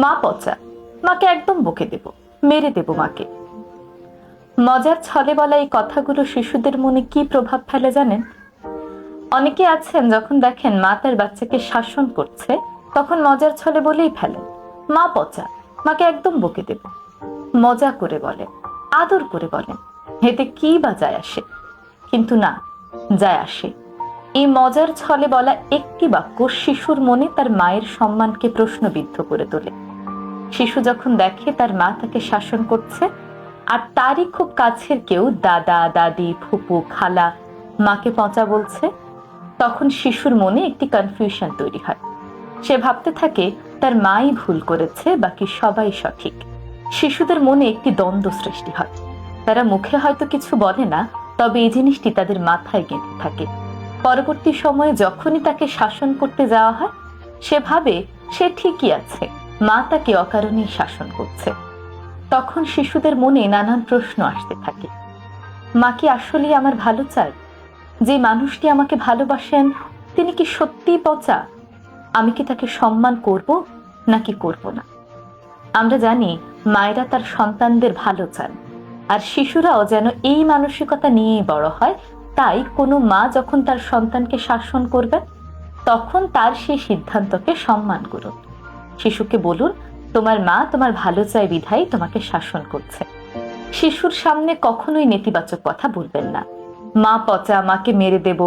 মা পচা, মাকে একদম বকে দেব, মেরে দেব মাকে। মজার ছলে বলা এই কথাগুলো শিশুদের মনে কি প্রভাব ফেলে জানেন? অনেকে আছেন যখন দেখেন মা তার বাচ্চাকে শাসন করছে তখন মজার ছলে বলেই ফেলেন, মা পচা, মাকে একদম বকে দেব। মজা করে বলেন, আদর করে বলেন, এতে কি বা যায় আসে? কিন্তু না, যায় আসে। এই মজার ছলে বলা একটি বাক্য শিশুর মনে তার মায়ের সম্মানকে প্রশ্নবিদ্ধ করে তোলে। শিশু যখন দেখে তার মা তাকে শাসন করছে আর তারই খুব কাছের কেউ, দাদা দাদি ফুপু খালা, মাকে পচা বলছে, তখন শিশুর মনে একটি কনফিউশন তৈরি হয়। সে ভাবতে থাকে তার মাই ভুল করেছে, বাকি সবাই সঠিক। শিশুদের মনে একটি দ্বন্দ্ব সৃষ্টি হয়। তারা মুখে হয়তো কিছু বলে না, তবে এই জিনিসটি তাদের মাথায় গেঁথে থাকে। পরবর্তী সময়ে যখনই তাকে শাসন করতে যাওয়া হয়, সে ভাবে সে ঠিকই আছে, মা তাকে অকারণেই শাসন করছে। তখন শিশুদের মনে নানান প্রশ্ন আসতে থাকে। মা কি আসলেই আমার ভালো চায়? যে মানুষটি আমাকে ভালোবাসেন তিনি কি সত্যিই পচা? আমি কি তাকে সম্মান করব নাকি করব না? আমরা জানি মায়েরা তার সন্তানদের ভালো চান, আর শিশুরাও যেন এই মানসিকতা নিয়েই বড় হয়। তাই কোনো মা যখন তার সন্তানকে শাসন করবেন তখন তার সেই সিদ্ধান্তকে সম্মান করুন। শিশুকে বলুন, তোমার মা তোমার ভালো চায় বিধায় তোমাকে শাসন করছে। শিশুর সামনে কখনোই নেতিবাচক কথা বলবেন না। মা পচা, মাকে মেরে দেব,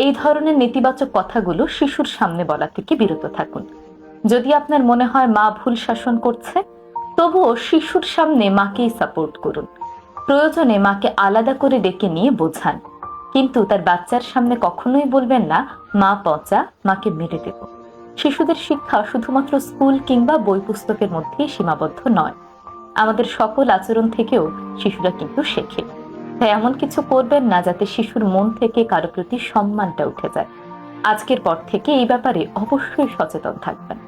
এই ধরনের নেতিবাচক কথাগুলো শিশুর সামনে বলা থেকে বিরত থাকুন। যদি আপনার মনে হয় মা ভুল শাসন করছে, তবুও শিশুর সামনে মাকেই সাপোর্ট করুন। প্রয়োজনে মাকে আলাদা করে ডেকে নিয়ে বোঝান, কিন্তু তার বাচ্চার সামনে কখনোই বলবেন না মা পচা, মাকে মেরে দেব। শিশুদের শিক্ষা শুধুমাত্র স্কুল কিংবা বই পুস্তকের মধ্যেই সীমাবদ্ধ নয়। আমাদের সকল আচরণ থেকেও শিশুরা কিন্তু শেখে। তাই এমন কিছু করবেন না যাতে শিশুর মন থেকে কারো প্রতি সম্মানটা উঠে যায়। আজকের পর থেকে এই ব্যাপারে অবশ্যই সচেতন থাকবেন।